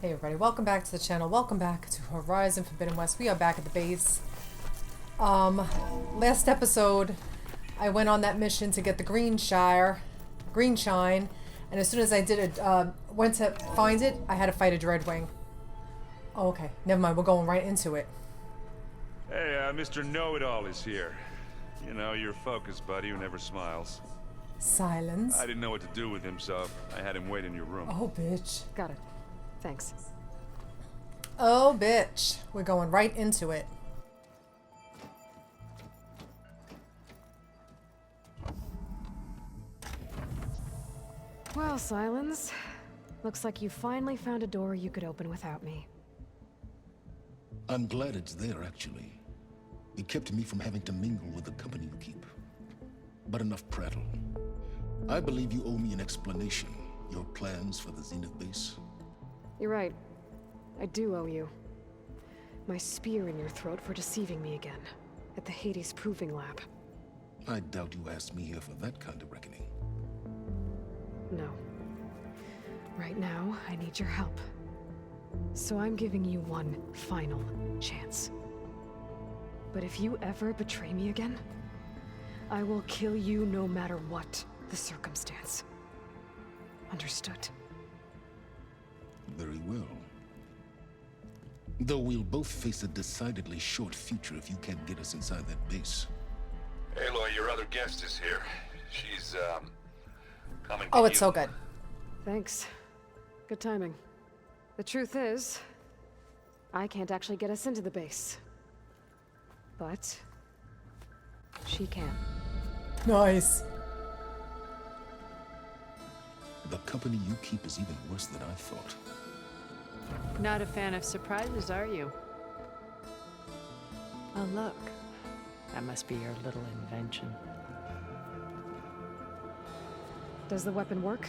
Hey everybody, welcome back to the channel. Welcome back to Horizon Forbidden West. We are back at the base. Last episode, I went on that mission to get the green shine, and as soon as I did it, went to find it, I had to fight a Dreadwing. Oh, okay. Never mind, we're going right into it. Hey, Mr. Know-It-All is here. You know, your focus buddy who never smiles. Sylens. I didn't know what to do with him, so I had him wait in your room. Oh, bitch. Got it. Thanks. Oh, bitch. We're going right into it. Well, Sylens, looks like you finally found a door you could open without me. I'm glad it's there, actually. It kept me from having to mingle with the company you keep. But enough prattle. I believe you owe me an explanation. Your plans for the Zenith base? You're right. I do owe you. My spear in your throat for deceiving me again. At the Hades Proving Lab. I doubt you asked me here for that kind of reckoning. No. Right now, I need your help. So I'm giving you one final chance. But if you ever betray me again, I will kill you no matter what the circumstance. Understood? Very well. Though we'll both face a decidedly short future if you can't get us inside that base. Aloy, your other guest is here. She's, coming to Oh, it's you. so good. Thanks. Good timing. The truth is, I can't actually get us into the base. But she can. Nice. The company you keep is even worse than I thought. Not a fan of surprises, are you? Oh, look. That must be your little invention. Does the weapon work?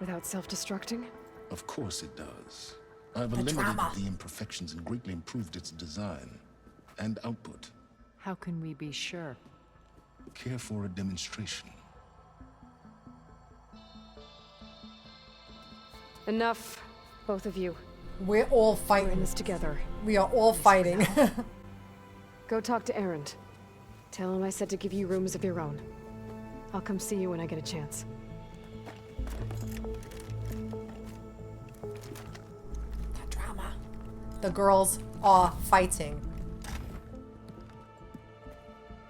Without self-destructing? Of course it does. I've The eliminated drama. the imperfections and greatly improved its design and output. How can we be sure? Care for a demonstration? Enough, both of you. We're all We're in fighting. this together. We are all fighting. Go talk to Erend. Tell him I said to give you rooms of your own. I'll come see you when I get a chance. The drama. The girls are fighting.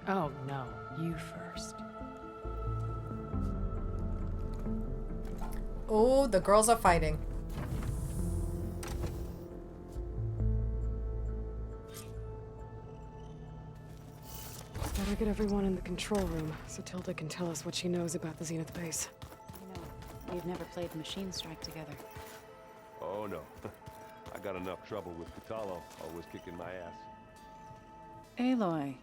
Oh, no. You first. Oh, the girls are fighting. Better get everyone in the control room so Tilda can tell us what she knows about the Zenith base. I know. We've never played Machine Strike together. Oh, no. I got enough trouble with Catalo, always kicking my ass. Aloy,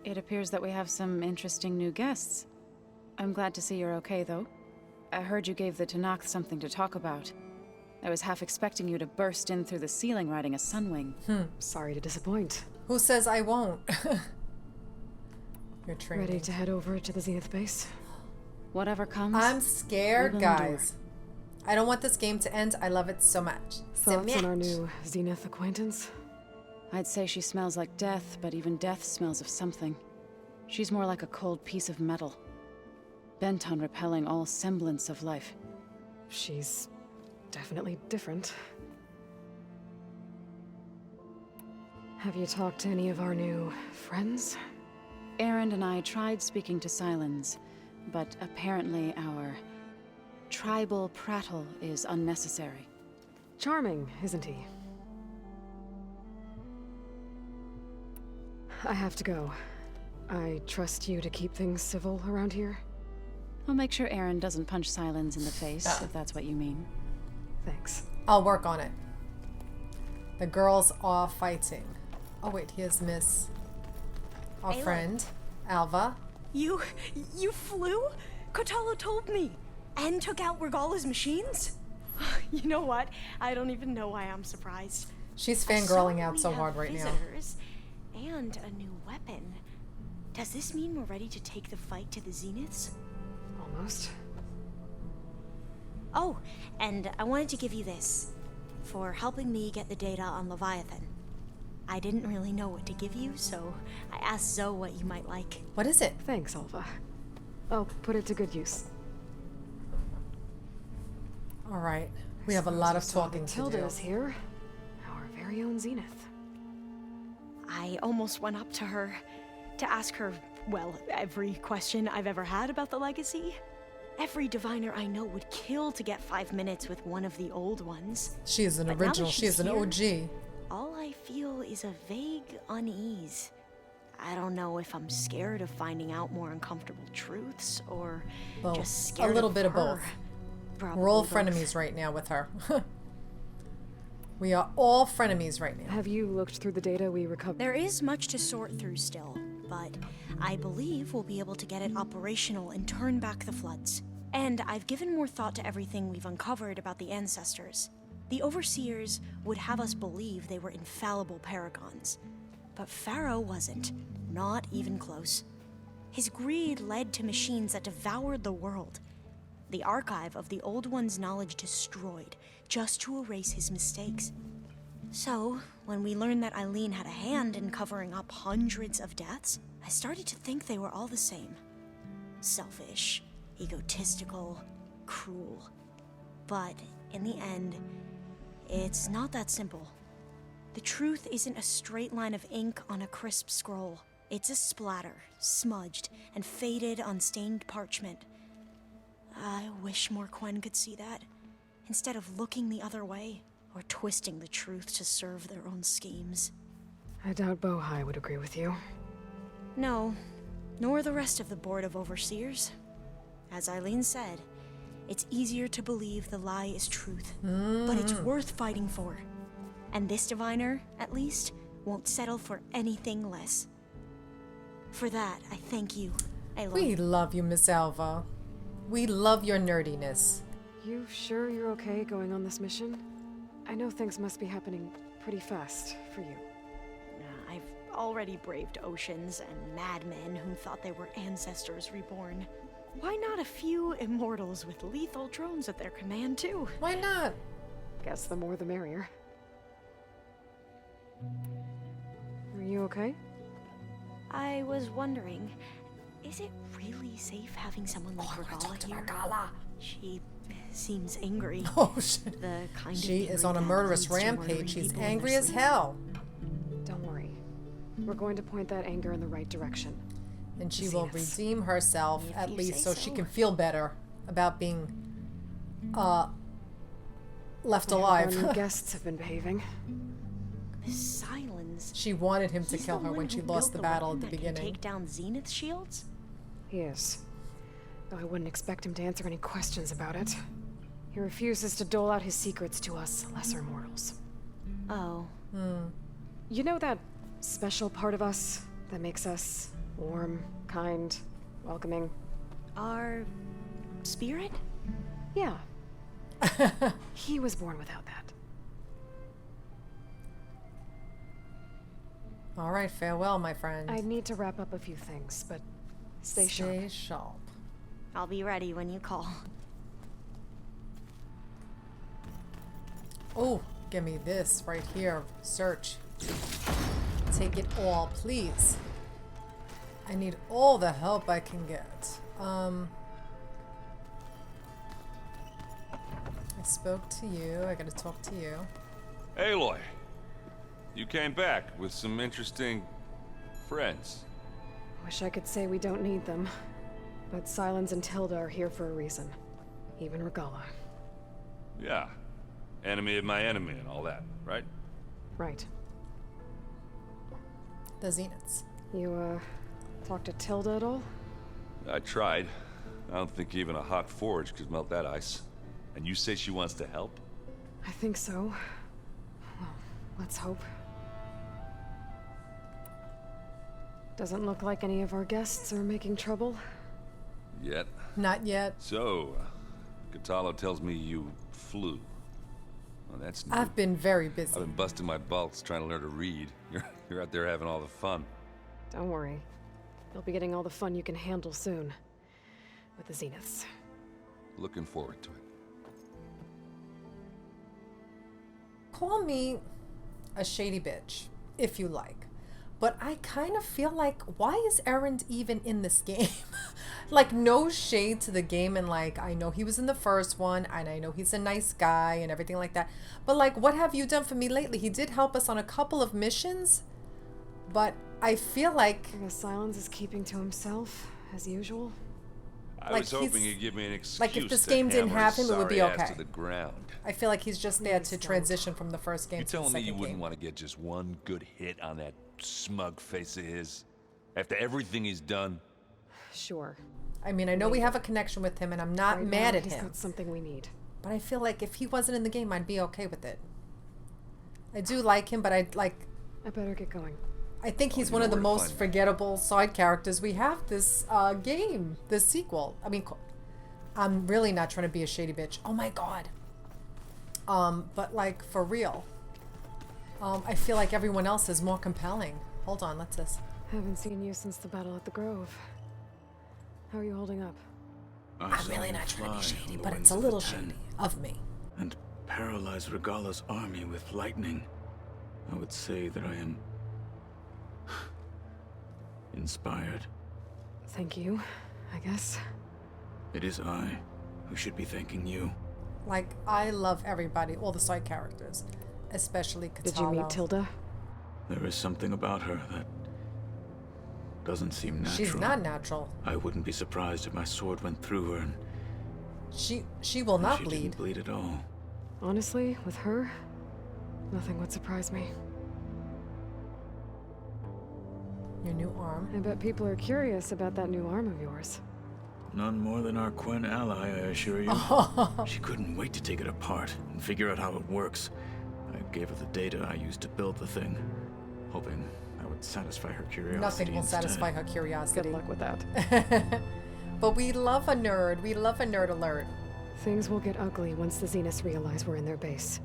it appears that we have some interesting new guests. I'm glad to see you're okay, though. I heard you gave the Tanakh something to talk about. I was half expecting you to burst in through the ceiling riding a sunwing. Sorry to disappoint. Who says I won't? You're training. Ready to head over to the Zenith base? Whatever comes, I'm scared, we will endure. guys. I don't want this game to end. I love it so much. Thoughts on our new Zenith acquaintance? I'd say she smells like death, but even death smells of something. She's more like a cold piece of metal, bent on repelling all semblance of life. She's definitely different. Have you talked to any of our new friends? Erend and I tried speaking to Sylens, but apparently our tribal prattle is unnecessary. Charming, isn't he? I have to go. I trust you to keep things civil around here. I'll make sure Erend doesn't punch Sylens in the face, if that's what you mean. Thanks. I'll work on it. The girls are fighting. Oh wait, here's Miss... our Aloy. friend, Alva. You flew? Kotalo told me. And took out Regalla's machines? You know what? I don't even know why I'm surprised. She's I fangirling saw out we so have hard right now. visitors and a new weapon. Does this mean we're ready to take the fight to the Zeniths? Almost. Oh, and I wanted to give you this. for helping me get the data on Leviathan. I didn't really know what to give you, so I asked Zoe what you might like. What is it? Thanks, Alva. I'll put it to good use. All right. We have a lot of talking to do. Tilda is here. Our very own Zenith. I almost went up to her to ask her, well, every question I've ever had about the legacy. Every diviner I know would kill to get 5 minutes with one of the old ones. She is an But now that original. She she's is an here, OG. all I feel is a vague unease. I don't know if I'm scared of finding out more uncomfortable truths or Both. just scared A little of bit of her. both. Probably We're all both. frenemies right now with her. We are all frenemies right now. Have you looked through the data we recovered? There is much to sort through still, but I believe we'll be able to get it operational and turn back the floods. And I've given more thought to everything we've uncovered about the ancestors. The Overseers would have us believe they were infallible paragons. But Pharaoh wasn't. Not even close. His greed led to machines that devoured the world. The archive of the Old One's knowledge destroyed, just to erase his mistakes. So, when we learned that Eileen had a hand in covering up hundreds of deaths, I started to think they were all the same. Selfish, egotistical, cruel. But, in the end, it's not that simple. The truth isn't a straight line of ink on a crisp scroll. It's a splatter, smudged, and faded on stained parchment. I wish more Quen could see that, instead of looking the other way, or twisting the truth to serve their own schemes. I doubt Bohai would agree with you. No, nor the rest of the Board of Overseers. As Eileen said, it's easier to believe the lie is truth, but it's worth fighting for. And this diviner, at least, won't settle for anything less. For that, I thank you, Aloy. We love you, Miss Alva. We love your nerdiness. You sure you're okay going on this mission? I know things must be happening pretty fast for you. I've already braved oceans and madmen who thought they were ancestors reborn. Why not a few immortals with lethal drones at their command, too? Why not? Guess the more the merrier. Are you okay? I was wondering, is it really safe having someone like Regalla here? Regalla. She seems angry. Oh, shit. The kind She of is on a angry that murderous leads to rampage. murdering She's people in angry their as sleep. hell. Don't worry. We're going to point that anger in the right direction. And she will Zeniths. redeem herself, If at you least, say so she so. can feel better about being left I hope alive. Our new guests have been behaving. The Sylens. She wanted him to He's kill the her when one she who lost built the battle weapon at the that can beginning. Take down Zenith shields? He is. Though I wouldn't expect him to answer any questions about it. He refuses to dole out his secrets to us lesser mortals. Oh. You know that special part of us that makes us warm, kind, welcoming? Our spirit? Yeah. He was born without that. All right, farewell, my friend. I need to wrap up a few things, but stay sharp. Stay sharp. I'll be ready when you call. Oh, give me this right here. Search. Take it all, please. I need all the help I can get. I spoke to you. I gotta talk to you. Aloy, you came back with some interesting friends. Wish I could say we don't need them, but Sylens and Tilda are here for a reason. Even Regalla. Yeah, enemy of my enemy and all that, right? Right. The Zeniths. You, talked to Tilda at all? I tried. I don't think even a hot forge could melt that ice. And you say she wants to help? I think so. Well, let's hope. Doesn't look like any of our guests are making trouble. Yet. Not yet. So, Catalo tells me you flew. Well, that's new. I've been very busy. I've been busting my balls trying to learn to read. You're out there having all the fun. Don't worry. You'll be getting all the fun you can handle soon. With the Zeniths. Looking forward to it. call me a shady bitch, if you like. But I kind of feel like, why is Erend even in this game? Like, no shade to the game, and like, I know he was in the first one, and I know he's a nice guy and everything like that. But like, what have you done for me lately? He did help us on a couple of missions, but I feel like... I guess Sylens is keeping to himself, as usual. I Like, was hoping he's- you'd give me an excuse like, if this to game didn't hammer have his him, it would be sorry ass okay. to the ground. I feel like he's just there Please to don't. transition from the first game You to the telling me second you wouldn't game. want to get just one good hit on that smug face of his? After everything he's done? Sure. I mean, I know we have a connection with him, and I'm not Right mad now, at he's him. got something we need. But I feel like if he wasn't in the game, I'd be okay with it. I do like him, but I better get going. I think he's you one know of the where to most find me. forgettable side characters we have this game, this sequel. I mean, I'm really not trying to be a shady bitch. Oh my god. But like, for real. I feel like everyone else is more compelling. Hold on, let's this. Haven't seen you since the battle at the Grove. How are you holding up? I'm really not trying to be shady, but it's a little shady of me. And paralyze Regalla's army with lightning. I would say that I am inspired. Thank you, I guess. It is I who should be thanking you. Like, I love everybody, all the side characters, especially Katalo. Did you meet Tilda? There is something about her that doesn't seem natural. She's not natural. I wouldn't be surprised if my sword went through her and She will not she bleed. didn't bleed at all. Honestly, with her, nothing would surprise me. Your new arm. I bet people are curious about that new arm of yours. None more than our Quen ally, I assure you. She couldn't wait to take it apart and figure out how it works. I gave her the data I used to build the thing, hoping that would satisfy her curiosity. Nothing will instead. satisfy her curiosity. Good luck with that. But we love a nerd. We love a nerd alert. Things will get ugly once the Zeniths realize we're in their base.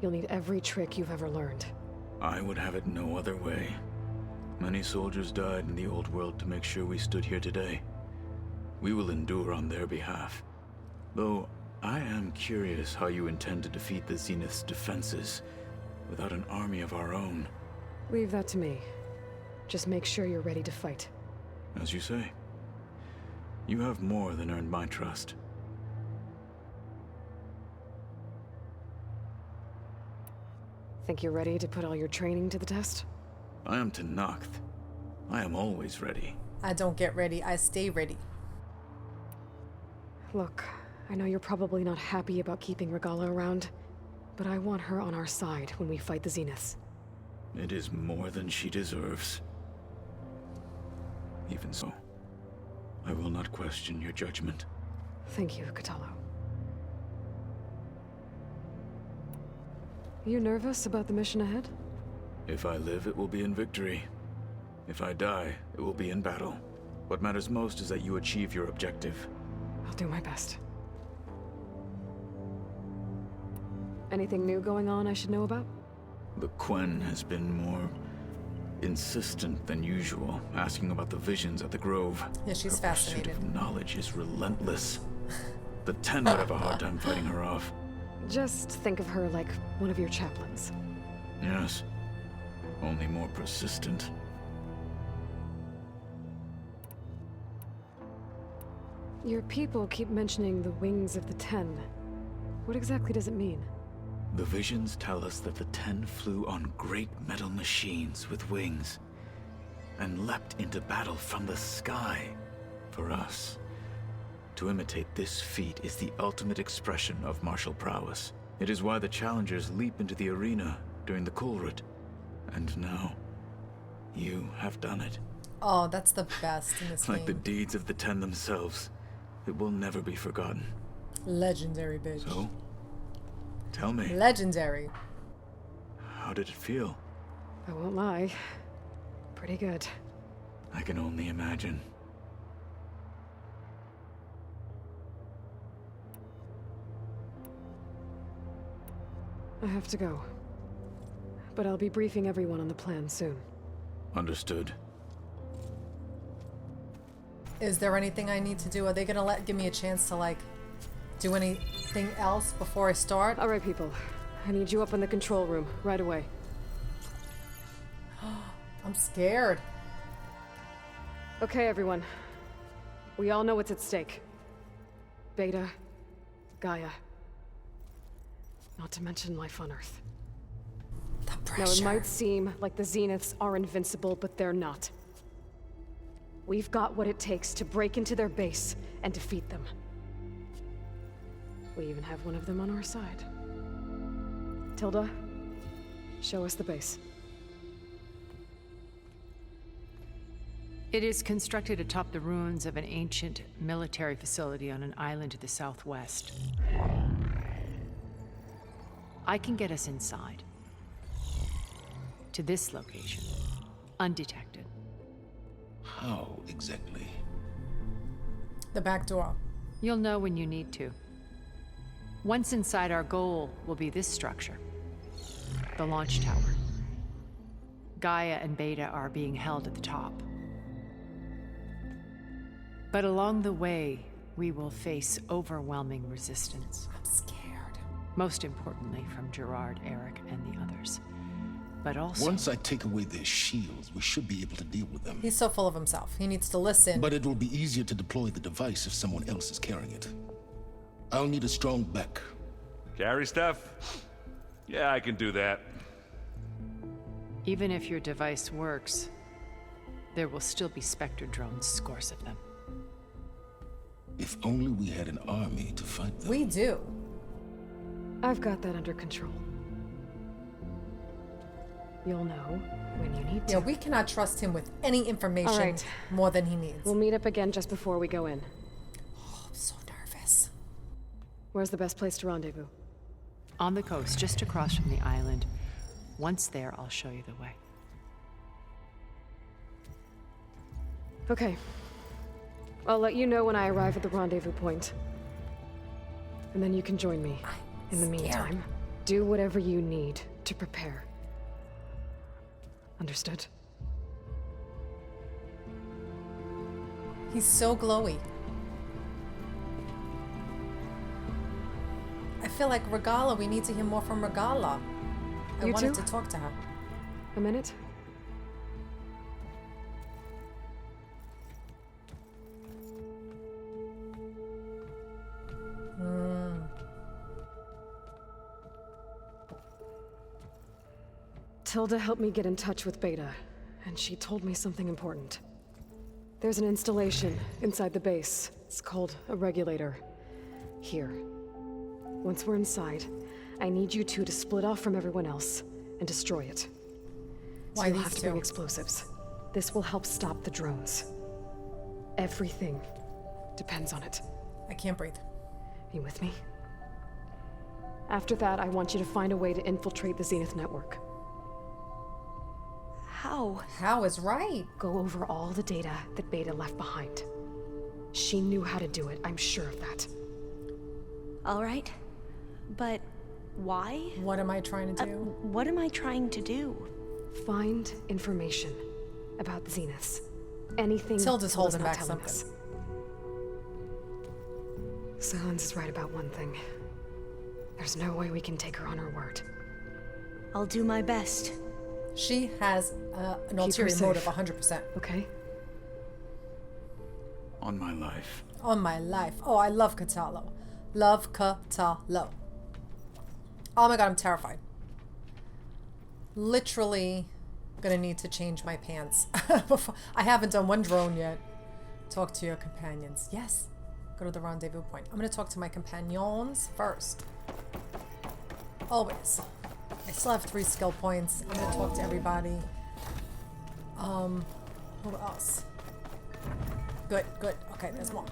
You'll need every trick you've ever learned. I would have it no other way. Many soldiers died in the old world to make sure we stood here today. We will endure on their behalf. Though, I am curious how you intend to defeat the Zenith's defenses without an army of our own. Leave that to me. Just make sure you're ready to fight. As you say. You have more than earned my trust. Think you're ready to put all your training to the test? I am Tenakth. I am always ready. I don't get ready. I stay ready. Look, I know you're probably not happy about keeping Regalla around, but I want her on our side when we fight the Zeniths. It is more than she deserves. Even so, I will not question your judgment. Thank you, Katalo. You nervous about the mission ahead? If I live, it will be in victory. If I die, it will be in battle. What matters most is that you achieve your objective. I'll do my best. Anything new going on I should know about? The Quen has been more insistent than usual, asking about the visions at the Grove. Yeah, she's Her pursuit fascinated. of knowledge is relentless. The Ten would have a hard time fighting her off. Just think of her like one of your chaplains. Yes, only more persistent. Your people keep mentioning the wings of the Ten. What exactly does it mean? The visions tell us that the Ten flew on great metal machines with wings and leapt into battle from the sky. For us, to imitate this feat is the ultimate expression of martial prowess. It is why the challengers leap into the arena during the Kulrut. And now, you have done it. Oh, that's the best in this Like the game. deeds of the Ten themselves, it will never be forgotten. Legendary, bitch. So, tell me, Legendary. how did it feel? I won't lie. Pretty good. I can only imagine. I have to go. But I'll be briefing everyone on the plan soon. Understood. Is there anything I need to do? Are they gonna give me a chance to like do anything else before I start? All right, people. I need you up in the control room, right away. I'm scared. Okay, everyone. We all know what's at stake. Beta, Gaia. Not to mention life on Earth. The Now, pressure. it might seem like the Zeniths are invincible, but they're not. We've got what it takes to break into their base and defeat them. We even have one of them on our side. Tilda, show us the base. It is constructed atop the ruins of an ancient military facility on an island to the southwest. I can get us inside. To this location, undetected. How exactly? The back door. You'll know when you need to. Once inside, our goal will be this structure. The launch tower. Gaia and Beta are being held at the top. But along the way, we will face overwhelming resistance. I'm scared. Most importantly from Gerard, Eric, and the others. But also... Once I take away their shields, we should be able to deal with them. He's so full of himself. He needs to listen. But it will be easier to deploy the device if someone else is carrying it. I'll need a strong back. Carry stuff? Yeah, I can do that. Even if your device works, there will still be Spectre drones, scores of them. If only we had an army to fight them. We do. I've got that under control. You'll know when you need to. Yeah, we cannot trust him with any information All right. more than he needs. We'll meet up again just before we go in. Oh, I'm so nervous. Where's the best place to rendezvous? On the coast, just across from the island. Once there, I'll show you the way. Okay. I'll let you know when I arrive at the rendezvous point. And then you can join me. In the meantime, do whatever you need to prepare. Understood? He's so glowy. I feel like Regalla, we need to hear more from Regalla. I You wanted too? to talk to her. A minute? Tilda helped me get in touch with Beta, and she told me something important. There's an installation inside the base. It's called a regulator. Here. Once we're inside, I need you two to split off from everyone else and destroy it. Why So you'll these have to two? bring explosives. This will help stop the drones. Everything depends on it. I can't breathe. You with me? After that, I want you to find a way to infiltrate the Zenith network. How? How is right. Go over all the data that Beta left behind. She knew how to do it, I'm sure of that. All right. But why? What am I trying to do? What am I trying to do? Find information about the Zeniths. Anything Tilda's holding not back telling something. us. Sylens is right about one thing. There's no way we can take her on her word. I'll do my best. She has an ulterior safe. motive, 100%. Okay? On my life. On my life. Oh, I love Catalo. Love Catalo. Oh my god, I'm terrified. Literally gonna need to change my pants. I haven't done one drone yet. Talk to your companions. Yes. Go to the rendezvous point. I'm gonna talk to my companions first. Always. I still have 3 skill points. I'm gonna talk to everybody. Who else? Good, good. Okay, there's more.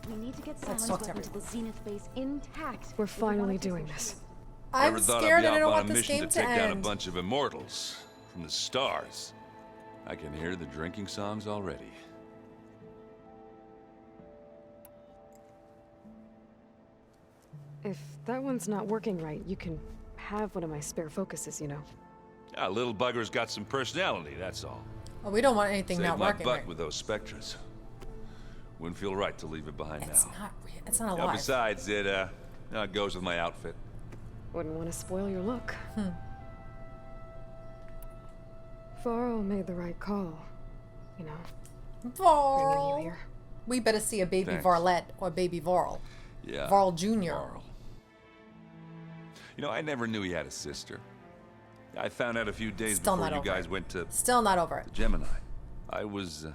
We need to get Let's Sylens talk to weapon to the everyone. Zenith base intact. We're if we want finally to doing succeed. this. I'm Never thought scared I'd and I be don't off on want a this mission game to to take down a end. bunch of immortals from the stars. I can hear the drinking songs already. If that one's not working right, you can have one of my spare focuses, you know. Yeah, little bugger's got some personality, that's all. Oh, we don't want anything Saved not my working butt right. with those specters. Wouldn't feel right to leave it behind It's now. not real. It's not Yeah, alive. besides, it goes with my outfit. Wouldn't want to spoil your look. Varl made the right call. You know, bringing you Varl. here. We better see a baby Thanks. Varlet or baby Varl. Yeah. Varl Jr. Varl. You know, I never knew he had a sister. I found out a few days Still before not you over guys it. went to Still not over it. Gemini. I was,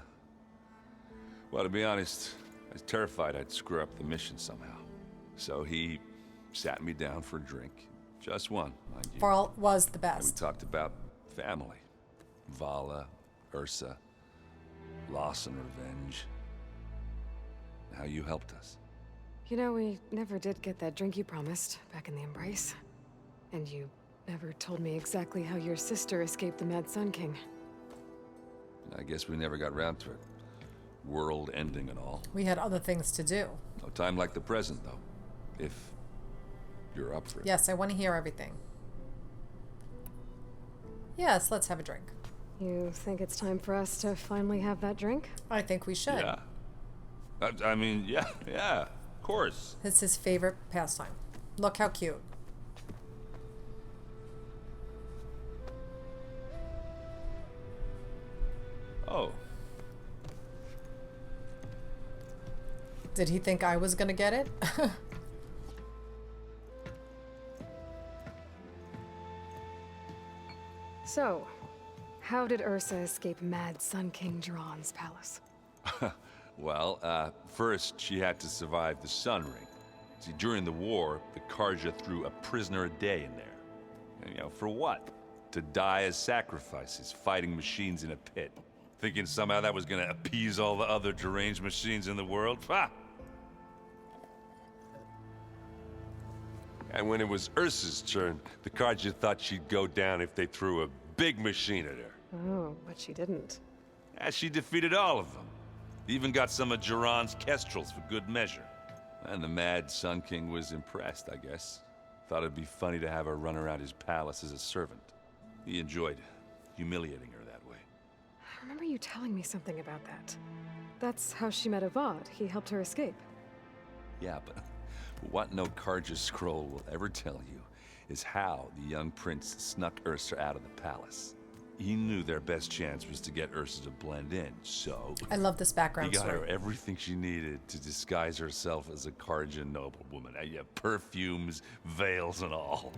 well, to be honest, I was terrified I'd screw up the mission somehow. So he sat me down for a drink. Just one, mind you. Varl was the And we best. talked about family. Vala, Ursa, loss and revenge. How you helped us. You know, we never did get that drink you promised back in the Embrace. And you never told me exactly how your sister escaped the Mad Sun King. I guess we never got round to it. World ending and all. We had other things to do. No time like the present, though. If you're up for it. Yes, I want to hear everything. Yes, let's have a drink. You think it's time for us to finally have that drink? I think we should. Yeah. I mean, yeah, of course. It's his favorite pastime. Look how cute. Oh, Did he think I was gonna get it? So, how did Ursa escape Mad Sun King Jiran's palace? well, first she had to survive the Sun Ring. See, during the war, the Karja threw a prisoner a day in there. And, you know, for what? To die as sacrifices, fighting machines in a pit. Thinking somehow that was gonna appease all the other deranged machines in the world? Ha! And when it was Ursa's turn, the Karja thought she'd go down if they threw a big machine at her. Oh, but she didn't. And she defeated all of them. Even got some of Jiran's kestrels for good measure. And the Mad Sun King was impressed, I guess. Thought it'd be funny to have her run around his palace as a servant. He enjoyed humiliating her that way. I remember you telling me something about that. That's how she met Avad. He helped her escape. Yeah, but what no Karja scroll will ever tell you is how the young prince snuck Ursa out of the palace. He knew their best chance was to get Ursa to blend in, so I love this he background got her story. everything she needed to disguise herself as a Karja noblewoman. Yeah, perfumes, veils, and all.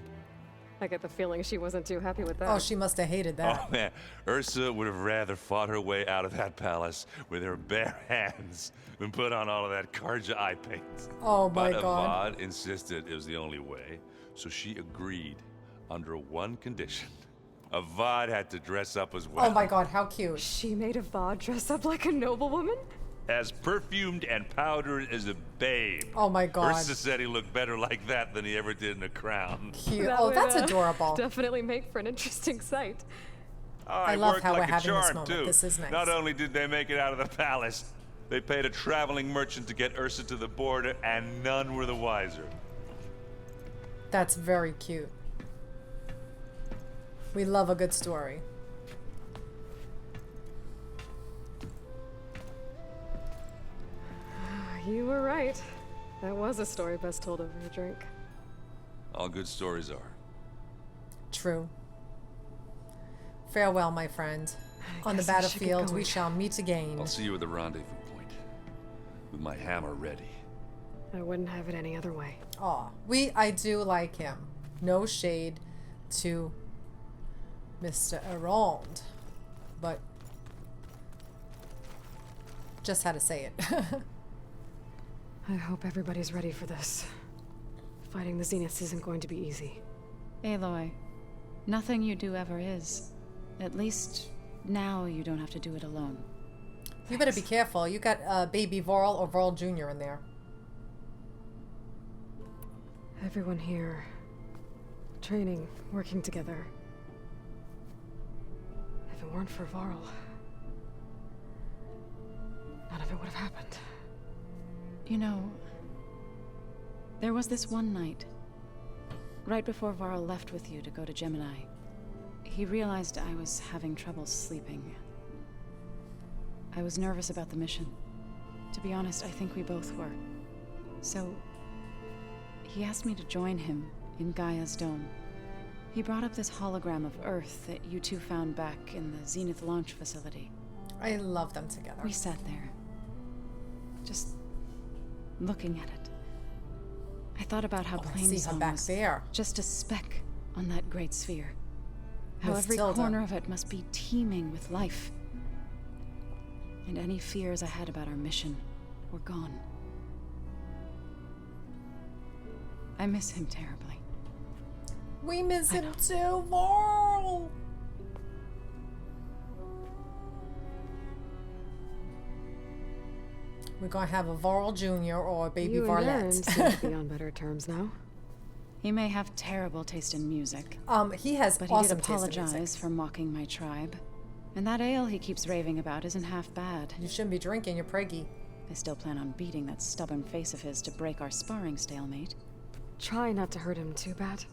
I get the feeling she wasn't too happy with that. Oh, she must have hated that. Oh man, Ursa would have rather fought her way out of that palace with her bare hands than put on all of that Karja eye paint. Oh my But god. Avad insisted it was the only way, so she agreed under one condition. Avad had to dress up as well. Oh my god, how cute. She made Avad dress up like a noblewoman? As perfumed and powdered as a babe. Oh my god. Ursa said he looked better like that than he ever did in a crown. Cute. That Oh, would, that's adorable. Definitely make for an interesting sight. Oh, I it love worked how like we're a having this charm, moment. too. This is nice. Not only did they make it out of the palace, they paid a traveling merchant to get Ursa to the border, and none were the wiser. That's very cute. We love a good story. You were right. That was a story best told over a drink. All good stories are. True. Farewell, my friend. On the guess we should get battlefield, we going. shall meet again. I'll see you at the rendezvous point, with my hammer ready. I wouldn't have it any other way. Aw, I do like him. No shade to Mr. Arond, but just had to say it. I hope everybody's ready for this. Fighting the Zeniths isn't going to be easy. Aloy, nothing you do ever is. At least now you don't have to do it alone. You better be careful. You got baby Varl or Varl Jr. in there. Everyone here, training, working together. If it weren't for Varl, none of it would have happened. You know, there was this one night, right before Varl left with you to go to Gemini. He realized I was having trouble sleeping. I was nervous about the mission. To be honest, I think we both were. So, he asked me to join him in Gaia's dome. He brought up this hologram of Earth that you two found back in the Zenith launch facility. I love them together. We sat there, just looking at it. I thought about how I see her Plainsong back was there. just a speck on that great sphere. How Miss every Tilda. corner of it must be teeming with life. And any fears I had about our mission were gone. I miss him terribly. We miss him too, Varl. We're gonna have a Varl Jr. or a baby You and Aaron Varlet. seem to be on better terms now. He may have terrible taste in music, He has but he awesome did taste in apologize music. for mocking my tribe. And that ale he keeps raving about isn't half bad. You shouldn't be drinking, you're preggy. I still plan on beating that stubborn face of his to break our sparring stalemate. Try not to hurt him too bad.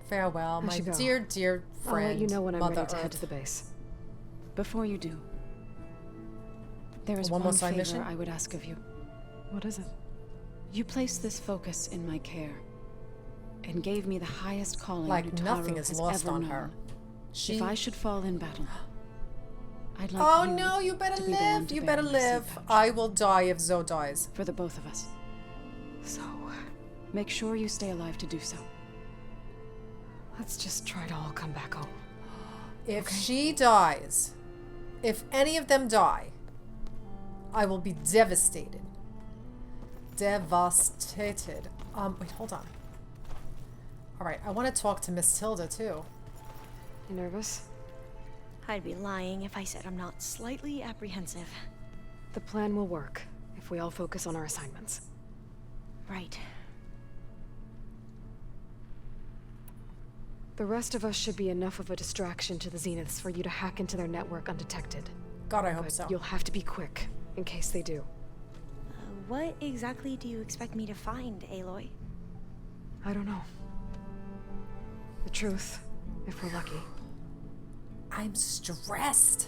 Farewell, I my should go. dear, dear I'll friend, let you know when I'm Mother ready to Earth. head to the base. Before you do, there is One more one side favor mission? I would ask of you. What is it? You placed this focus in my care, and gave me the highest calling Like Utaro nothing is has lost ever on known. her. If I should fall in battle, I'd like Oh you no, you better to be the one live. to You bear better my seat live. pouch. I will die if Zoe dies. For the both of us. So, Make sure you stay alive to do so. let's just try to all come back home. If she dies, if any of them die, I will be devastated. Devastated. Wait, hold on. Alright, I want to talk to Miss Tilda too. You nervous? I'd be lying if I said I'm not slightly apprehensive. The plan will work if we all focus on our assignments. Right. The rest of us should be enough of a distraction to the Zeniths for you to hack into their network undetected. God, I hope But so. you'll have to be quick, in case they do. What exactly do you expect me to find, Aloy? I don't know. The truth, if we're lucky. I'm stressed.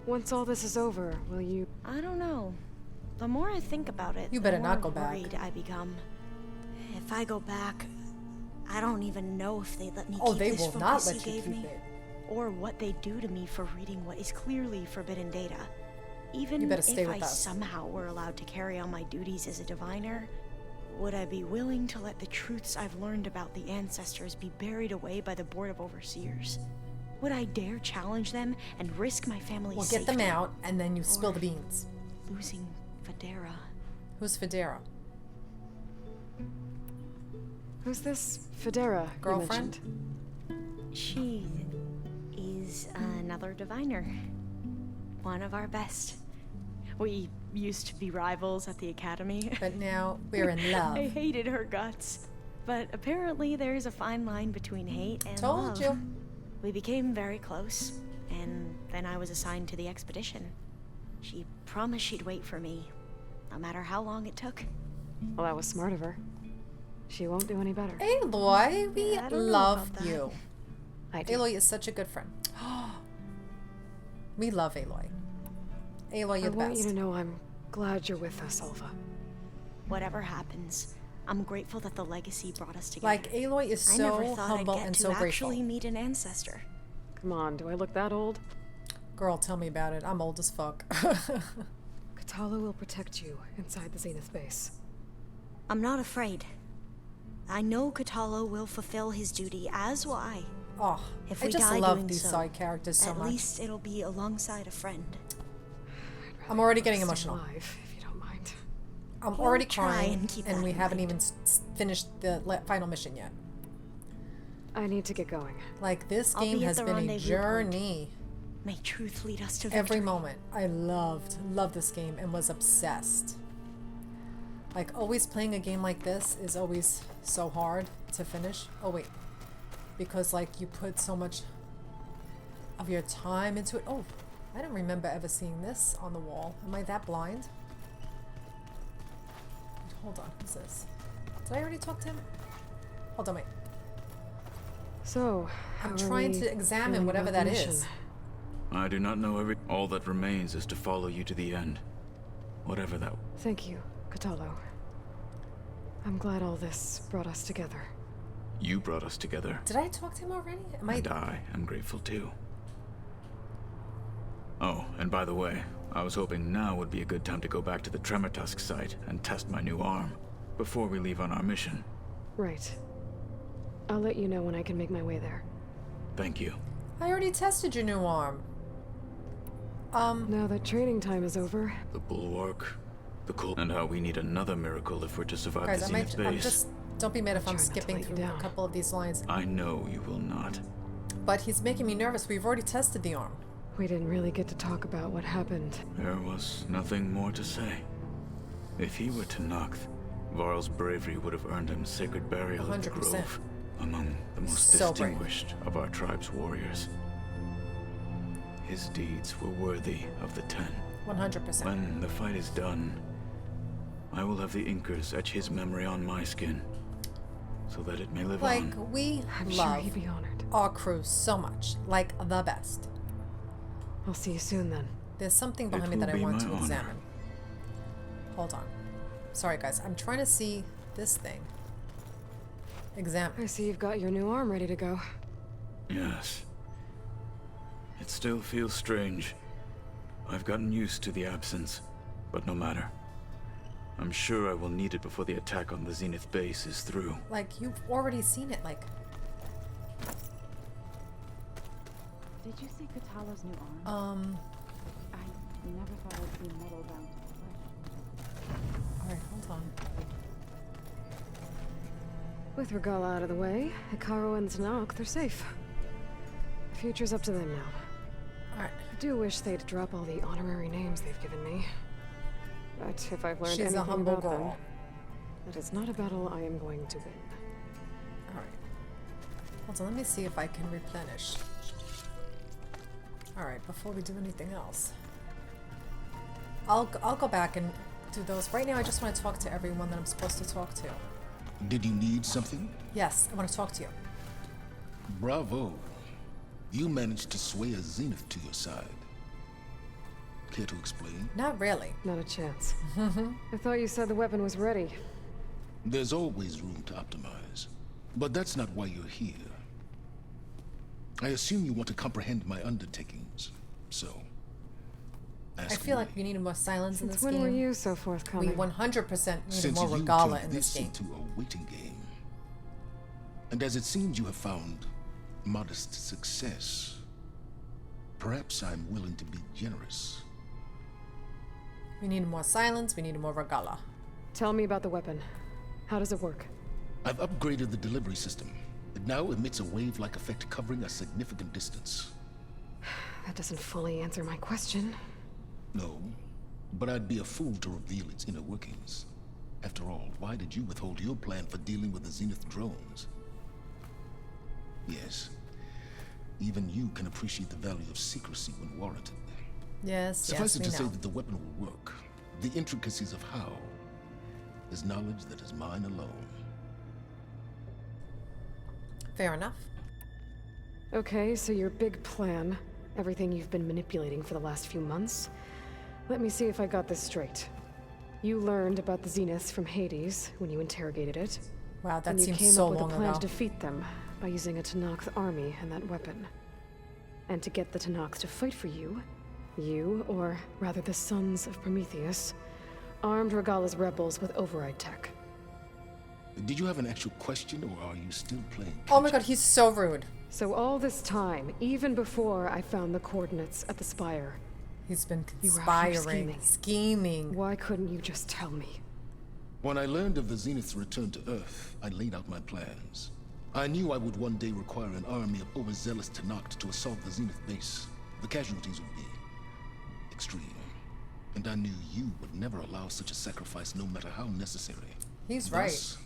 Once all this is over, will you... I don't know. The more I think about it, You better the not more go back. worried I become. If I go back, I don't even know if they let me Oh, keep they this will not focus let he you gave keep me, it. or what they do to me for reading what is clearly forbidden data. Even You better stay if with I us. somehow were allowed to carry on my duties as a diviner, would I be willing to let the truths I've learned about the ancestors be buried away by the Board of Overseers? Would I dare challenge them and risk my family's We'll get them safety? out, and then you spill Or- the beans. Losing Federa. Who's Federa? Who's this Federa you Girlfriend? mentioned? She is another diviner. One of our best. We used to be rivals at the academy. But now we're in love. I hated her guts. But apparently there's a fine line between hate and Told love. you. We became very close, and then I was assigned to the expedition. She promised she'd wait for me, no matter how long it took. Well, that was smart of her. She won't do any better. Aloy, we I don't know love about that. you. I do. Aloy is such a good friend. We love Aloy. Aloy, I you're the want best. you to know I'm glad you're with us, Alva. Whatever happens, I'm grateful that the legacy brought us together. Like, Aloy is I never so thought humble I'd get and to so actually grateful. meet an ancestor. Come on, do I look that old? Girl, tell me about it. I'm old as fuck. Katala will protect you inside the Zenith base. I'm not afraid. I know Katala will fulfill his duty, as will I. Oh, If I we just die love doing these so, side characters so At much. least it'll be alongside a friend. I'm already getting Stay emotional. alive, if you don't mind. I'm We'll already try crying, and keep and that we in haven't mind. even finished the final mission yet. I need to get going. Like, this I'll game be at has the been a rendezvous journey. May truth lead us to victory. Every moment. I loved this game and was obsessed. Like, always playing a game like this is always so hard to finish. Oh, wait. Because, like, you put so much of your time into it. Oh, I don't remember ever seeing this on the wall. Am I that blind? Hold on, who's this? Did I already talk to him? Hold on, wait. So, I'm how are trying we to examine feeling whatever about that the mission? is. I do not know every. All that remains is to follow you to the end. Whatever that. Thank you, Katalo. I'm glad all this brought us together. You brought us together. Did I talk to him already? And I am grateful too. Oh, and by the way, I was hoping now would be a good time to go back to the Tremortusk site and test my new arm before we leave on our mission. Right. I'll let you know when I can make my way there. Thank you. I already tested your new arm. Now that training time is over. The bulwark, the cool, and how we need another miracle if we're to survive Guys, the I'm Zenith base. just... Don't be mad if I'm Trying not to skipping let you through a down. couple of these lines. I know you will not. But he's making me nervous. We've already tested the arm. We didn't really get to talk about what happened. There was nothing more to say. If he were Tenakth, Varl's bravery would have earned him sacred burial at the 100%. Grove, among the most So brave. distinguished of our tribe's warriors. His deeds were worthy of the 10. 100%. When the fight is done, I will have the Inkers etch his memory on my skin, so that it may live Like, on. we I'm sure love he'd be honored. our crew so much. Like, the best. I'll see you soon then. There's something behind me will that I be want my to honor. examine. Hold on. Sorry, guys. I'm trying to see this thing. Examine. I see you've got your new arm ready to go. Yes. It still feels strange. I've gotten used to the absence, but no matter. I'm sure I will need it before the attack on the Zenith base is through. Like, you've already seen it, like... Did you see Katala's new arm? I never thought I'd see metal bound to flesh. Alright, hold on. With Regalla out of the way, Hekarro and Tenakth are safe. The future's up to them now. Alright. I do wish they'd drop all the honorary names they've given me. But if I've learned She's anything a humble about them, girl. that is not a battle I am going to win. Alright. Hold on, let me see if I can replenish. Alright, before we do anything else. I'll go back and do those. Right now, I just want to talk to everyone that I'm supposed to talk to. Did you need something? Yes, I want to talk to you. Bravo. You managed to sway a Zenith to your side. Care to explain? Not really. Not a chance. I thought you said the weapon was ready. There's always room to optimize. But that's not why you're here. I assume you want to comprehend my undertakings. So, I ask feel me. like we needed more silence in Since this when game. were you so We forthcoming? 100% needed Since more you Regalla turned in this game. into a waiting game. And as it seems you have found modest success, perhaps I'm willing to be generous. We needed more silence, we needed more Regalla. Tell me about the weapon. How does it work? I've upgraded the delivery system. It now emits a wave-like effect covering a significant distance. That doesn't fully answer my question. No, but I'd be a fool to reveal its inner workings. After all, why did you withhold your plan for dealing with the Zenith drones? Yes, even you can appreciate the value of secrecy when warranted. Yes, Suffice yes, it we to say know. that the weapon will work. The intricacies of how is knowledge that is mine alone. Fair enough. Okay, so your big plan, everything you've been manipulating for the last few months. Let me see if I got this straight. You learned about the Zeniths from Hades when you interrogated it. Wow, that and you seems came so up with long a plan ago. to defeat them by using a Tenakth army and that weapon. And to get the Tenakth to fight for you, or rather the Sons of Prometheus, armed Regalla's rebels with override tech. Did you have an actual question, or are you still playing Oh my catch-up? god, he's so rude. So all this time, even before I found the coordinates at the Spire, He's been You were out here conspiring, scheming. why couldn't you just tell me? When I learned of the Zenith's return to Earth, I laid out my plans. I knew I would one day require an army of overzealous Tenakth to assault the Zenith base. The casualties would be extreme. And I knew you would never allow such a sacrifice, no matter how necessary. He's Thus,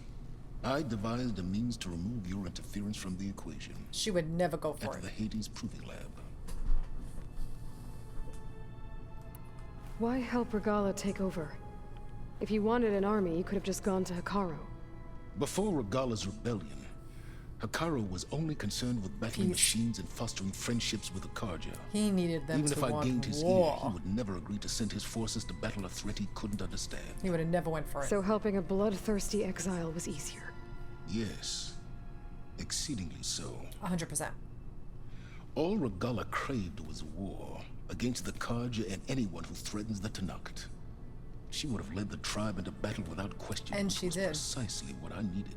I devised a means to remove your interference from the equation She would never go for at it. the Hades Proving Lab. Why help Regalla take over? If you wanted an army, you could have just gone to Hekarro. Before Regalla's rebellion, Hikaru was only concerned with battling Peace. machines and fostering friendships with the Karja. He needed them Even to if I want gained his war. ear, he would never agree to send his forces to battle a threat he couldn't understand. He would have never went for it. So helping a bloodthirsty exile was easier. Yes, exceedingly so. 100%. All Regalla craved was war against the Karja and anyone who threatens the Tanakh. She would have led the tribe into battle without question. And which she was did. Precisely what I needed.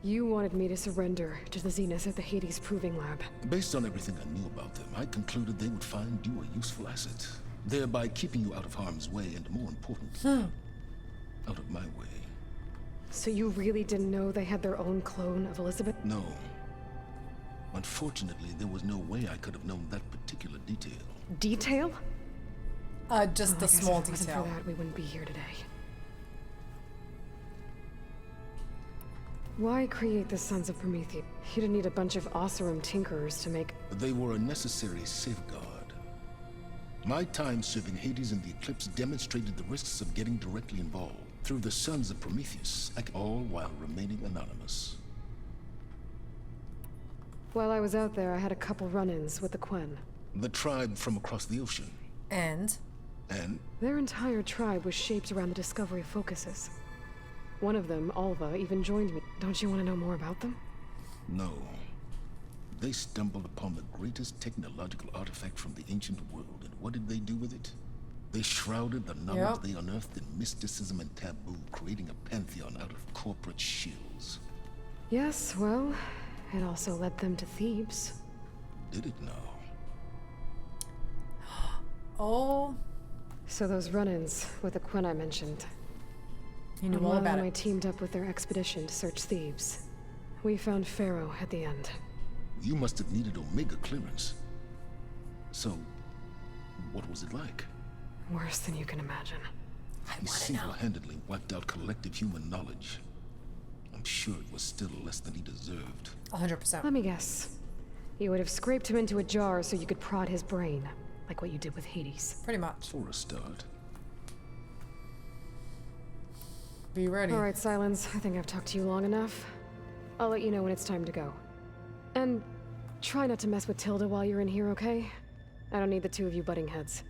You wanted me to surrender to the Zenith at the Hades Proving Lab. Based on everything I knew about them, I concluded they would find you a useful asset, thereby keeping you out of harm's way and, more importantly, out of my way. So you really didn't know they had their own clone of Elizabeth? No. Unfortunately, there was no way I could have known that particular detail. Detail? Just the I guess small if it wasn't detail. for that, we wouldn't be here today. Why create the Sons of Prometheus? You didn't need a bunch of Oseram tinkerers to make... They were a necessary safeguard. My time serving Hades and the Eclipse demonstrated the risks of getting directly involved. Through the Sons of Prometheus, all while remaining anonymous. While I was out there, I had a couple run-ins with the Quen. The tribe from across the ocean. And And Their entire tribe was shaped around the discovery of focuses. One of them, Alva, even joined me. Don't you want to know more about them? no. They stumbled upon the greatest technological artifact from the ancient world, and what did they do with it? They shrouded the knowledge they unearthed in mysticism and taboo, creating a pantheon out of corporate shills. Yes, well, it also led them to Thebes. Did it now? oh, So those run-ins with the Quen I mentioned. he knew On all one of about them, I it. teamed up with their expedition to search Thebes. We found Pharaoh at the end. You must have needed Omega clearance. So, what was it like? Worse than you can imagine. He single-handedly wiped out collective human knowledge. I'm sure it was still less than he deserved. 100%. Let me guess. You would have scraped him into a jar so you could prod his brain, like what you did with Hades. Pretty much. For a start. Be ready. All right, Sylens, I think I've talked to you long enough. I'll let you know when it's time to go. And try not to mess with Tilda while you're in here, okay? I don't need the two of you butting heads.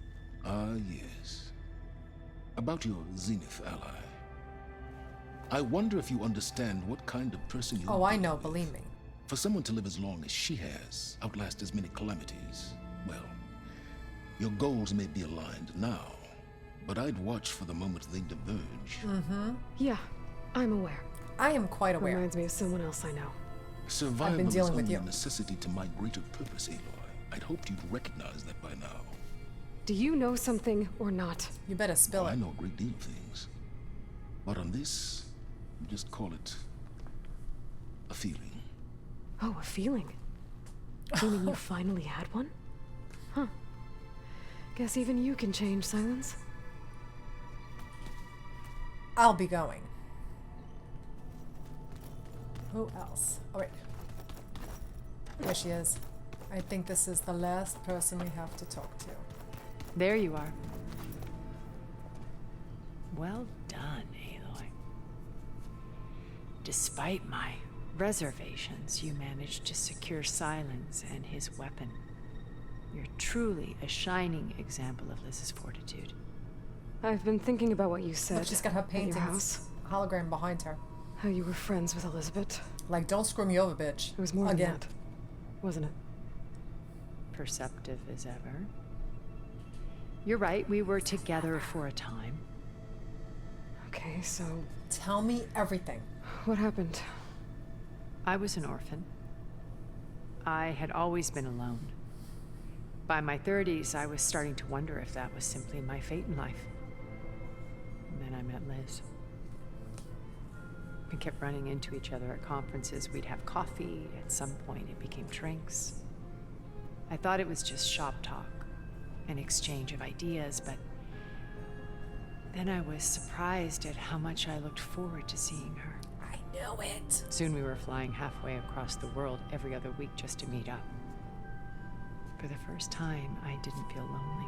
Ah, yes. About your Zenith ally. I wonder if you understand what kind of person you're Oh, I dealing know, with. believe me. For someone to live as long as she has, outlast as many calamities, well, your goals may be aligned now, but I'd watch for the moment they diverge. Yeah, I'm aware. I am quite aware. Reminds me of someone else I know. Survival is dealing with only you. a necessity to my greater purpose, Aloy. I'd hoped you'd recognize that by now. Do you know something or not? You better spill I it. know a great deal of things. But on this, you just call it a feeling. Oh, a feeling. You mean you finally had one? Huh. Guess even you can change, Sylens. I'll be going. Who else? Oh, wait. There she is. I think this is the last person we have to talk to. There you are. Well done, Aloy. Despite my reservations, you managed to secure Sylens and his weapon. You're truly a shining example of Liz's fortitude. I've been thinking about what you said. Look, she's got her at your paintings. house. Hologram behind her. How you were friends with Elizabeth. Like, don't screw me over, bitch. It was more Again. than that, wasn't it? Perceptive as ever. You're right, we were together for a time. Okay, so Tell me everything. what happened? I was an orphan. I had always been alone. By my 30s, I was starting to wonder if that was simply my fate in life. And then I met Liz. We kept running into each other at conferences. We'd have coffee. At some point, it became drinks. I thought it was just shop talk, an exchange of ideas, but then I was surprised at how much I looked forward to seeing her. I knew it. Soon we were flying halfway across the world every other week just to meet up. For the first time, I didn't feel lonely.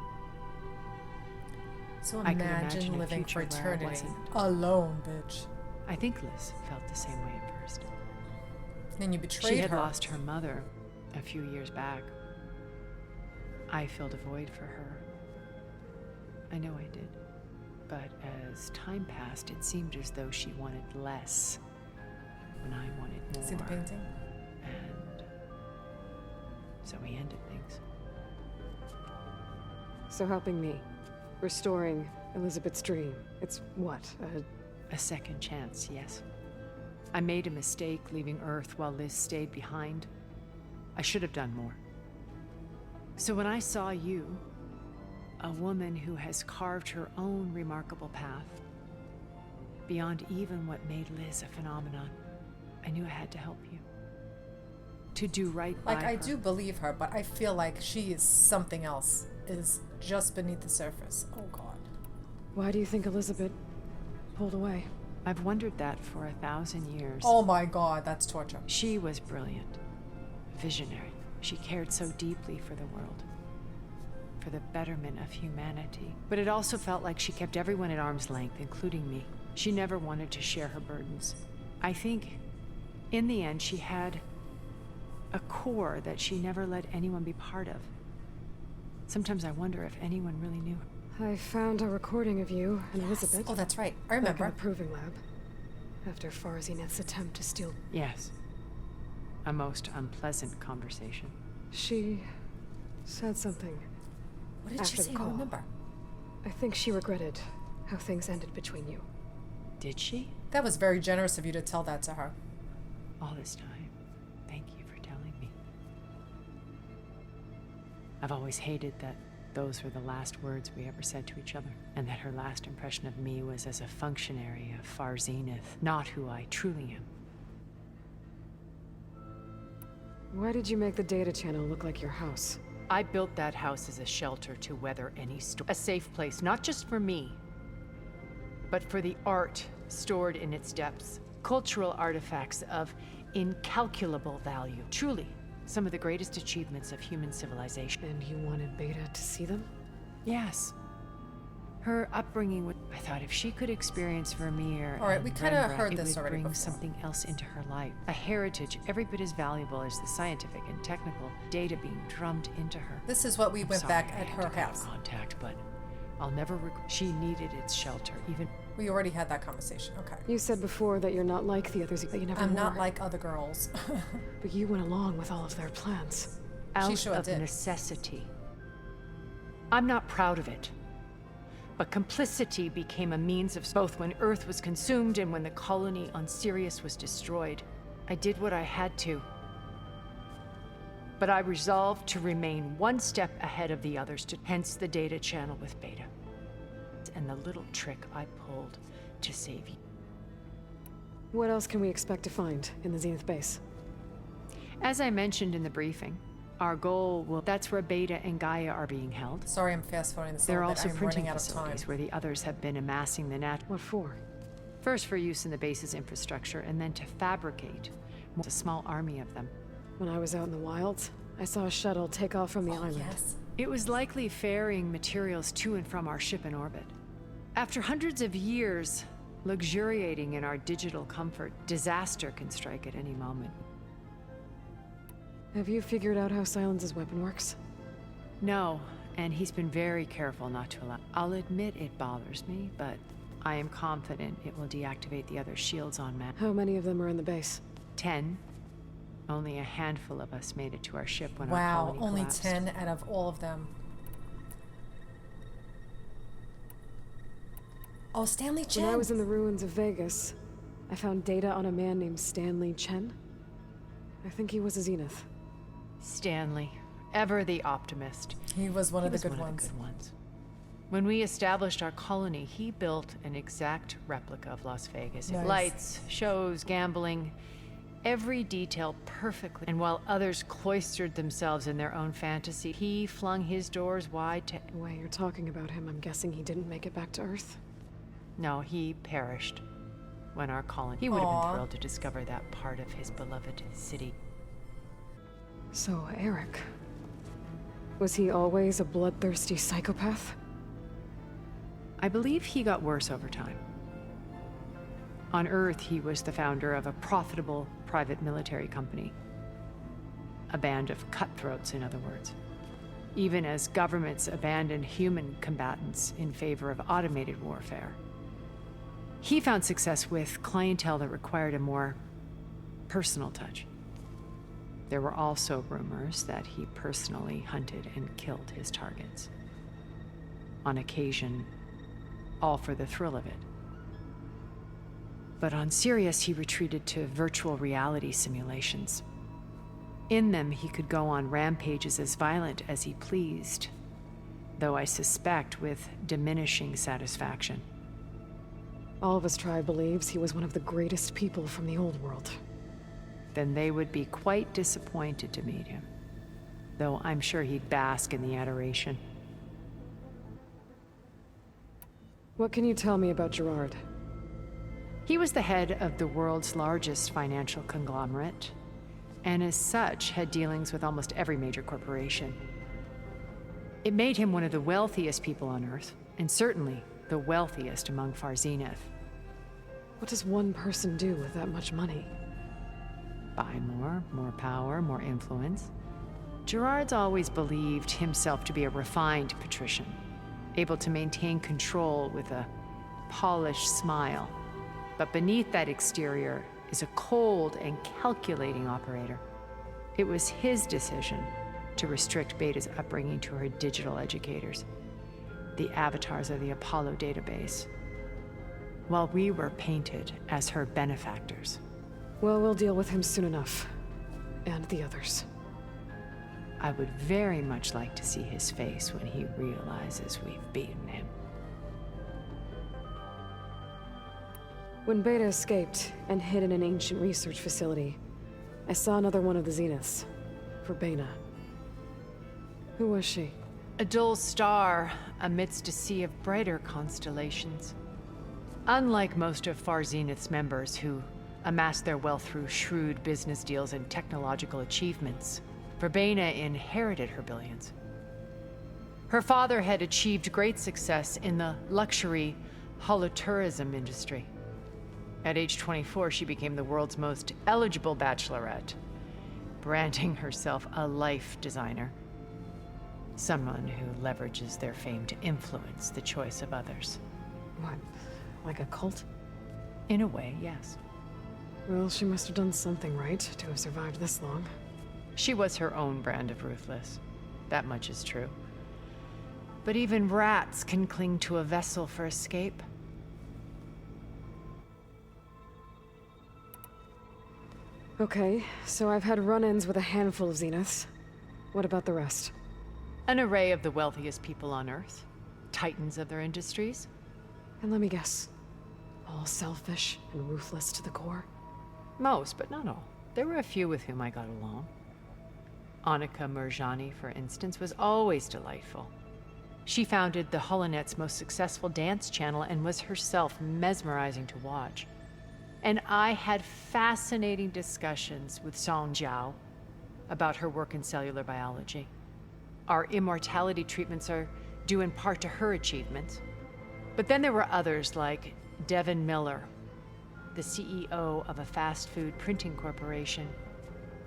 So I could imagine imagine a living for future where I eternity wasn't. alone, bitch. I think Liz felt the same way at first. Then you betrayed She had her. lost her mother a few years back. I filled a void for her. I know I did. But as time passed, it seemed as though she wanted less when I wanted more. See the painting? And so we ended things. So helping me, restoring Elizabeth's dream, it's what, A second chance, yes. I made a mistake leaving Earth while Liz stayed behind. I should have done more. So when I saw you, a woman who has carved her own remarkable path, beyond even what made Liz a phenomenon, I knew I had to help you. To do right by her. Like, I do believe her, but I feel like she is something else, is just beneath the surface. Oh, God. why do you think Elizabeth pulled away? I've wondered that for 1,000 years. Oh, my God, that's torture. She was brilliant, visionary. She cared so deeply for the world, for the betterment of humanity. But it also felt like she kept everyone at arm's length, including me. She never wanted to share her burdens. I think, in the end, she had a core that she never let anyone be part of. Sometimes I wonder if anyone really knew her. I found a recording of you and Elizabeth. Oh, that's right. I Back in remember. the proving lab. After Zenith's attempt to steal... Yes. A most unpleasant conversation. She said something. What did she after say? the I don't call. remember. I think she regretted how things ended between you. Did she? That was very generous of you to tell that to her. All this time. Thank you for telling me. I've always hated that those were the last words we ever said to each other, and that her last impression of me was as a functionary of Zenith, not who I truly am. Why did you make the data channel look like your house? I built that house as a shelter to weather any storm. A safe place, not just for me, but for the art stored in its depths. Cultural artifacts of incalculable value. Truly, some of the greatest achievements of human civilization. And you wanted Beta to see them? Yes. Her upbringing would... I thought if she could experience Vermeer All right, and we kinda Rembrandt, heard it this would already bring before. something else into her life. A heritage every bit as valuable as the scientific and technical data being drummed into her. This is what we I'm went sorry back I at had her to cut off house. contact, but I'll never regret. She needed its shelter, even... We already had that conversation. Okay. You said before that you're not like the others, that you never I'm were. not like other girls. But you went along with all of their plans. Out sure of did. necessity. I'm not proud of it. But complicity became a means of both when Earth was consumed and when the colony on Sirius was destroyed. I did what I had to. But I resolved to remain one step ahead of the others, hence the data channel with Beta. And the little trick I pulled to save you. What else can we expect to find in the Zenith base? As I mentioned in the briefing, our goal will... That's where Beta and Gaia are being held. Sorry, I'm fast forwarding this a There are little bit. also I'm printing running out of time. facilities where the others have been amassing the What for? First for use in the base's infrastructure, and then to fabricate a small army of them. When I was out in the wilds, I saw a shuttle take off from the Oh, island. yes. It was likely ferrying materials to and from our ship in orbit. After hundreds of years luxuriating in our digital comfort, disaster can strike at any moment. Have you figured out how Sylens' weapon works? No, and he's been very careful not to allow... I'll admit it bothers me, but I am confident it will deactivate the other shields on Matt. How many of them are in the base? 10. Only a handful of us made it to our ship when our Wow, colony only collapsed. 10 out of all of them. Oh, Stanley Chen. When I was in the ruins of Vegas, I found data on a man named Stanley Chen. I think he was a Zenith. Stanley, ever the optimist. He was one of the He was good one ones. of the good ones. When we established our colony, he built an exact replica of Las Vegas. Nice. Lights, shows, gambling, every detail perfectly. And while others cloistered themselves in their own fantasy, he flung his doors wide to... The way you're talking about him, I'm guessing he didn't make it back to Earth. No, he perished when our colony... He would have Aw. been thrilled to discover that part of his beloved city. So, Eric. Was he always a bloodthirsty psychopath? I believe he got worse over time. On Earth, he was the founder of a profitable private military company. A band of cutthroats, in other words. Even as governments abandoned human combatants in favor of automated warfare. He found success with clientele that required a more personal touch. There were also rumors that he personally hunted and killed his targets. On occasion, all for the thrill of it. But on Sirius, he retreated to virtual reality simulations. In them, he could go on rampages as violent as he pleased, though I suspect with diminishing satisfaction. All of his tribe believes he was one of the greatest people from the old world. Then they would be quite disappointed to meet him, though I'm sure he'd bask in the adoration. What can you tell me about Gerard? He was the head of the world's largest financial conglomerate, and as such had dealings with almost every major corporation. It made him one of the wealthiest people on Earth, and certainly the wealthiest among Far Zenith. What does one person do with that much money? Buy more power, more influence. Gerard's always believed himself to be a refined patrician, able to maintain control with a polished smile. But beneath that exterior is a cold and calculating operator. It was his decision to restrict Beta's upbringing to her digital educators, the avatars of the Apollo database, while we were painted as her benefactors. Well, we'll deal with him soon enough. And the others. I would very much like to see his face when he realizes we've beaten him. When Beta escaped and hid in an ancient research facility, I saw another one of the Zeniths. Verbena. Who was she? A dull star amidst a sea of brighter constellations. Unlike most of Far Zenith's members who amassed their wealth through shrewd business deals and technological achievements, Verbena inherited her billions. Her father had achieved great success in the luxury holotourism industry. At age 24, she became the world's most eligible bachelorette, branding herself a life designer. Someone who leverages their fame to influence the choice of others. What, like a cult? In a way, yes. Well, she must have done something right to have survived this long. She was her own brand of ruthless. That much is true. But even rats can cling to a vessel for escape. Okay, so I've had run-ins with a handful of Zeniths. What about the rest? An array of the wealthiest people on Earth. Titans of their industries. And let me guess. All selfish and ruthless to the core? Most, but not all. There were a few with whom I got along. Annika Murjani, for instance, was always delightful. She founded the Holonet's most successful dance channel and was herself mesmerizing to watch. And I had fascinating discussions with Song Jiao about her work in cellular biology. Our immortality treatments are due in part to her achievements. But then there were others like Devin Miller, the CEO of a fast food printing corporation.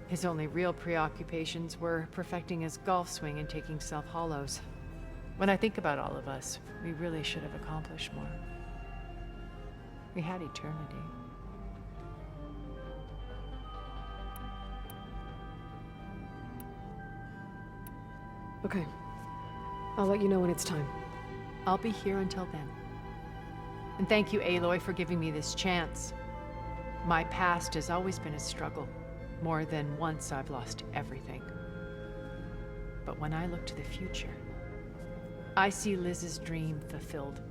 His only real preoccupations were perfecting his golf swing and taking self-hollows. When I think about all of us, we really should have accomplished more. We had eternity. Okay. I'll let you know when it's time. I'll be here until then. And thank you, Aloy, for giving me this chance. My past has always been a struggle. More than once I've lost everything. But when I look to the future, I see Liz's dream fulfilled.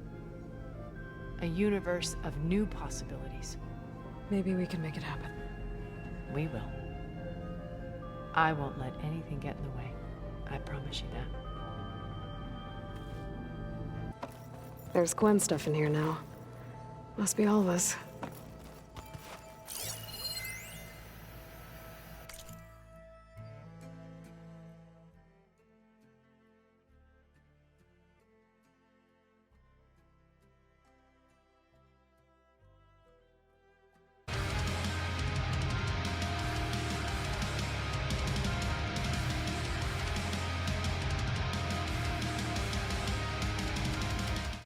A universe of new possibilities. Maybe we can make it happen. We will. I won't let anything get in the way. I promise you that. There's Gwen stuff in here now. Must be all of us.